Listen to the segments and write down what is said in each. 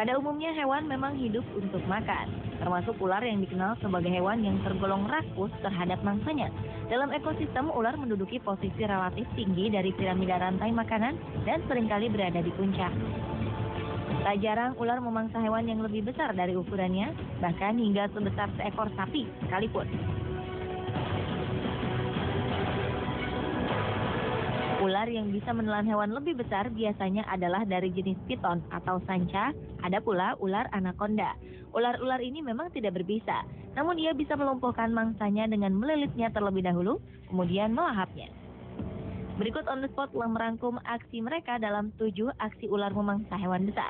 Pada umumnya hewan memang hidup untuk makan, termasuk ular yang dikenal sebagai hewan yang tergolong rakus terhadap mangsanya. Dalam ekosistem, ular menduduki posisi relatif tinggi dari piramida rantai makanan dan seringkali berada di puncak. Tak jarang ular memangsa hewan yang lebih besar dari ukurannya, bahkan hingga sebesar seekor sapi sekalipun. Ular yang bisa menelan hewan lebih besar biasanya adalah dari jenis piton atau sanca, ada pula ular anaconda. Ular-ular ini memang tidak berbisa, namun ia bisa melumpuhkan mangsanya dengan melilitnya terlebih dahulu, kemudian melahapnya. Berikut On The Spot telah merangkum aksi mereka dalam 7 aksi ular memangsa hewan besar.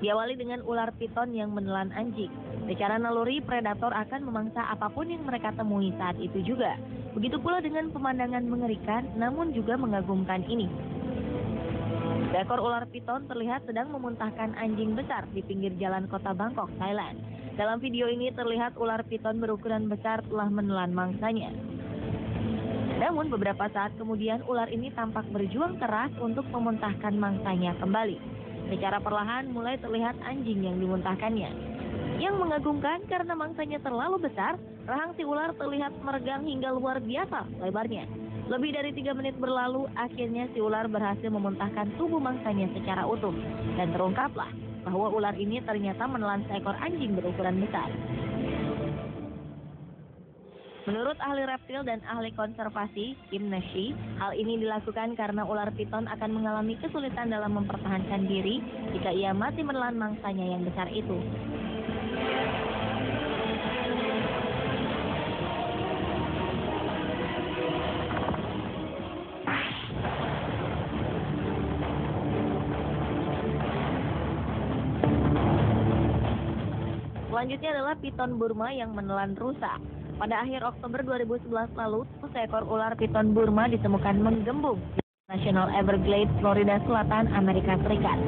Diawali dengan ular piton yang menelan anjing. Secara naluri, predator akan memangsa apapun yang mereka temui saat itu juga. Begitu pula dengan pemandangan mengerikan namun juga mengagumkan ini. Seekor ular piton terlihat sedang memuntahkan anjing besar di pinggir jalan kota Bangkok, Thailand. Dalam video ini terlihat ular piton berukuran besar telah menelan mangsanya. Namun beberapa saat kemudian ular ini tampak berjuang keras untuk memuntahkan mangsanya kembali. Secara perlahan mulai terlihat anjing yang dimuntahkannya. Yang mengagumkan karena mangsanya terlalu besar, rahang si ular terlihat meregang hingga luar biasa lebarnya. Lebih dari 3 menit berlalu, akhirnya si ular berhasil memuntahkan tubuh mangsanya secara utuh. Dan terungkaplah bahwa ular ini ternyata menelan seekor anjing berukuran besar. Menurut ahli reptil dan ahli konservasi, Kim Nashi, hal ini dilakukan karena ular piton akan mengalami kesulitan dalam mempertahankan diri jika ia masih menelan mangsanya yang besar itu. Selanjutnya adalah piton Burma yang menelan rusa. Pada akhir Oktober 2011 lalu, seekor ular piton Burma ditemukan menggembung di National Everglades, Florida Selatan, Amerika Serikat.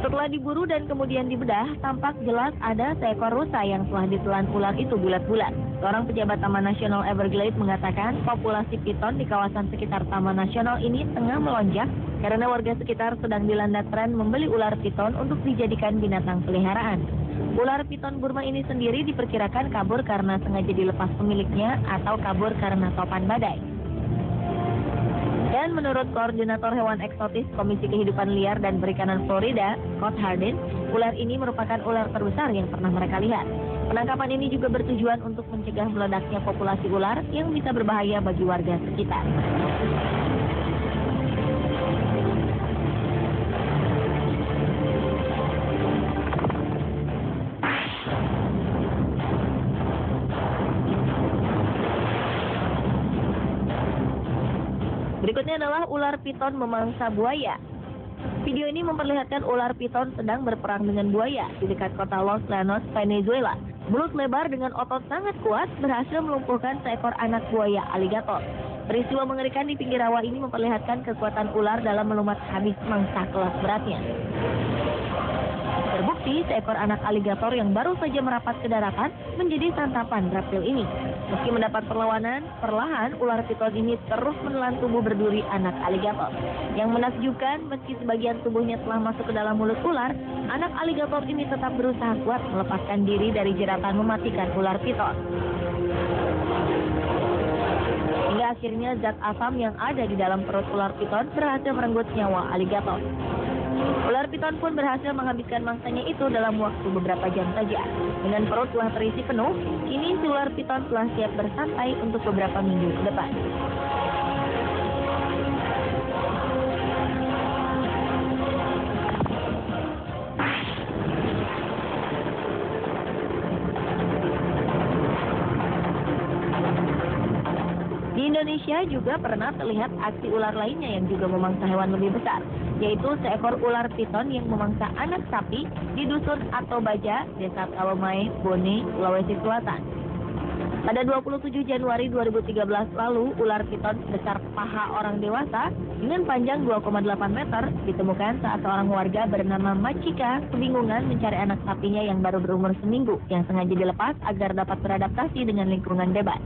Setelah diburu dan kemudian dibedah, tampak jelas ada seekor rusa yang telah ditelan ular itu bulat-bulat. Seorang pejabat Taman Nasional Everglades mengatakan populasi piton di kawasan sekitar Taman Nasional ini tengah melonjak karena warga sekitar sedang dilanda tren membeli ular piton untuk dijadikan binatang peliharaan. Ular piton Burma ini sendiri diperkirakan kabur karena sengaja dilepas pemiliknya atau kabur karena topan badai. Dan menurut Koordinator Hewan Eksotis Komisi Kehidupan Liar dan Perikanan Florida, Scott Hardin, ular ini merupakan ular terbesar yang pernah mereka lihat. Penangkapan ini juga bertujuan untuk mencegah meledaknya populasi ular yang bisa berbahaya bagi warga sekitar. Berikutnya adalah ular piton memangsa buaya. Video ini memperlihatkan ular piton sedang berperang dengan buaya di dekat kota Los Llanos, Venezuela. Mulut lebar dengan otot sangat kuat berhasil melumpuhkan seekor anak buaya aligator. Peristiwa mengerikan di pinggir rawa ini memperlihatkan kekuatan ular dalam melumat habis mangsa kelas beratnya. Terbukti seekor anak aligator yang baru saja merapat ke daratan menjadi santapan reptil ini. Meski mendapat perlawanan, perlahan ular piton ini terus menelan tubuh berduri anak aligator. Yang menakjubkan, meski sebagian tubuhnya telah masuk ke dalam mulut ular, anak aligator ini tetap berusaha kuat melepaskan diri dari jeratan mematikan ular piton. Hingga akhirnya zat asam yang ada di dalam perut ular piton berhasil merenggut nyawa aligator. Ular piton pun berhasil menghabiskan mangsanya itu dalam waktu beberapa jam saja. Dengan perut telah terisi penuh, kini si ular piton telah siap bersantai untuk beberapa minggu ke depan. Di Indonesia juga pernah terlihat aksi ular lainnya yang juga memangsa hewan lebih besar, yaitu seekor ular piton yang memangsa anak sapi di dusun Atobaja, Desa Talomai, Bone, Sulawesi Selatan. Pada 27 Januari 2013 lalu, ular piton sebesar paha orang dewasa dengan panjang 2,8 meter ditemukan saat seorang warga bernama Machika kebingungan mencari anak sapinya yang baru berumur seminggu yang sengaja dilepas agar dapat beradaptasi dengan lingkungan bebas.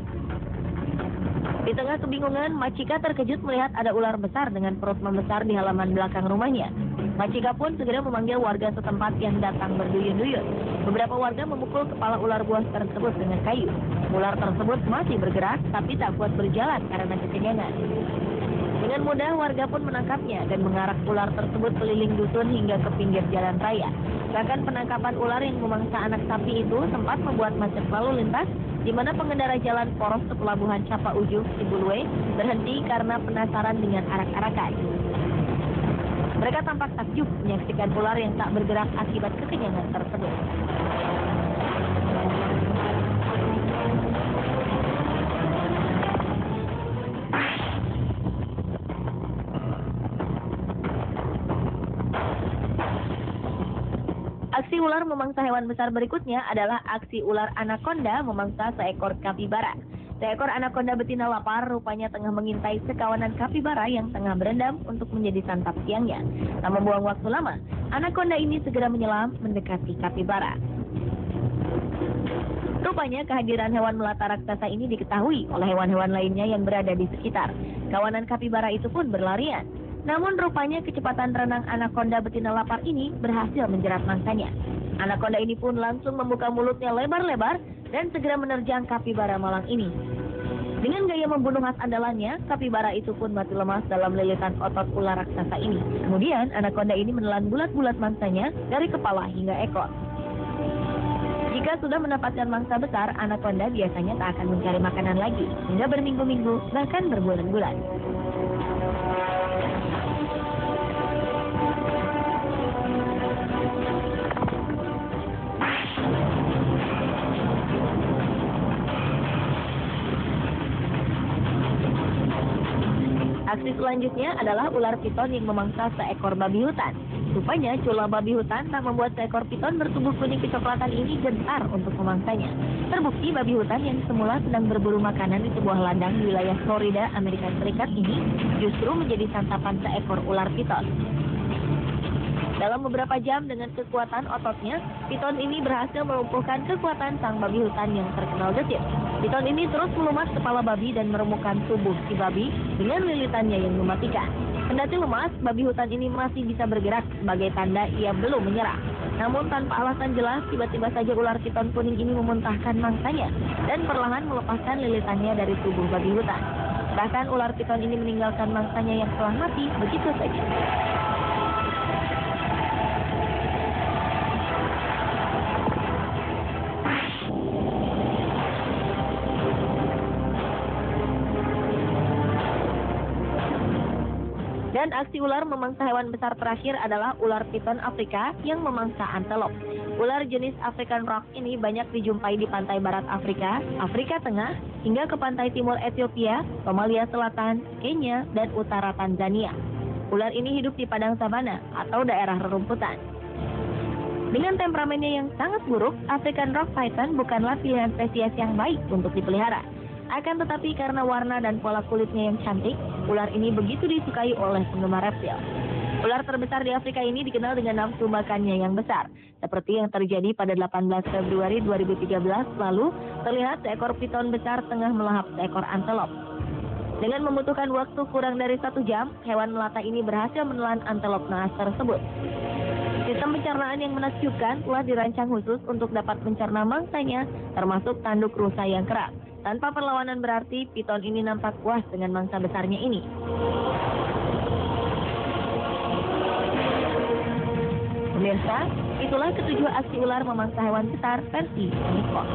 Di tengah kebingungan, Machika terkejut melihat ada ular besar dengan perut membesar di halaman belakang rumahnya. Machika pun segera memanggil warga setempat yang datang berduyun-duyun. Beberapa warga memukul kepala ular buas tersebut dengan kayu. Ular tersebut masih bergerak, tapi tak kuat berjalan karena kekenyangan. Dengan mudah, warga pun menangkapnya dan mengarak ular tersebut keliling dusun hingga ke pinggir jalan raya. Bahkan penangkapan ular yang memangsa anak sapi itu sempat membuat macet lalu lintas, di mana pengendara jalan poros ke pelabuhan Capa Ujung, Sibulwe, berhenti karena penasaran dengan arak-arakan. Mereka tampak takjub menyaksikan ular yang tak bergerak akibat kekenyangan tersebut. Aksi ular memangsa hewan besar berikutnya adalah aksi ular anaconda memangsa seekor kapibara. Seekor anaconda betina lapar rupanya tengah mengintai sekawanan kapibara yang tengah berendam untuk menjadi santap siangnya. Tak membuang waktu lama, anaconda ini segera menyelam mendekati kapibara. Rupanya kehadiran hewan melata raksasa ini diketahui oleh hewan-hewan lainnya yang berada di sekitar. Kawanan kapibara itu pun berlarian. Namun rupanya kecepatan renang anaconda betina lapar ini berhasil menjerat mangsanya. Anaconda ini pun langsung membuka mulutnya lebar-lebar dan segera menerjang kapibara malang ini. Dengan gaya membunuh khas andalannya, kapibara itu pun mati lemas dalam lilitan otot ular raksasa ini. Kemudian anaconda ini menelan bulat-bulat mangsanya dari kepala hingga ekor. Jika sudah mendapatkan mangsa besar, anaconda biasanya tak akan mencari makanan lagi hingga berminggu-minggu, bahkan berbulan-bulan. Aksi selanjutnya adalah ular piton yang memangsa seekor babi hutan. Rupanya cula babi hutan tak membuat seekor piton bertubuh kuning kecoklatan ini gentar untuk memangsanya. Terbukti babi hutan yang semula sedang berburu makanan di sebuah ladang di wilayah Florida, Amerika Serikat ini justru menjadi santapan seekor ular piton. Dalam beberapa jam dengan kekuatan ototnya, piton ini berhasil melumpuhkan kekuatan sang babi hutan yang terkenal gesit. Piton ini terus melumat kepala babi dan meremukkan tubuh si babi dengan lilitannya yang mematikan. Kendati lemas, babi hutan ini masih bisa bergerak sebagai tanda ia belum menyerah. Namun tanpa alasan jelas, tiba-tiba saja ular piton kuning ini memuntahkan mangsanya dan perlahan melepaskan lilitannya dari tubuh babi hutan. Bahkan ular piton ini meninggalkan mangsanya yang telah mati begitu saja. Dan aksi ular memangsa hewan besar terakhir adalah ular piton Afrika yang memangsa antelop. Ular jenis African rock ini banyak dijumpai di pantai barat Afrika, Afrika Tengah, hingga ke pantai timur Ethiopia, Somalia Selatan, Kenya, dan utara Tanzania. Ular ini hidup di padang savana atau daerah rerumputan. Dengan temperamennya yang sangat buruk, African rock python bukanlah pilihan spesies yang baik untuk dipelihara. Akan tetapi karena warna dan pola kulitnya yang cantik, ular ini begitu disukai oleh penggemar reptil. Ular terbesar di Afrika ini dikenal dengan nafsu makannya yang besar. Seperti yang terjadi pada 18 Februari 2013 lalu, terlihat seekor piton besar tengah melahap seekor antelop. Dengan membutuhkan waktu kurang dari 1 jam, hewan melata ini berhasil menelan antelop naas tersebut. Sistem pencernaan yang menakjubkan telah dirancang khusus untuk dapat mencerna mangsanya, termasuk tanduk rusa yang keras. Tanpa perlawanan berarti, piton ini nampak puas dengan mangsa besarnya ini. Pemirsa, itulah ketujuh aksi ular memangsa hewan besar versi Nippon.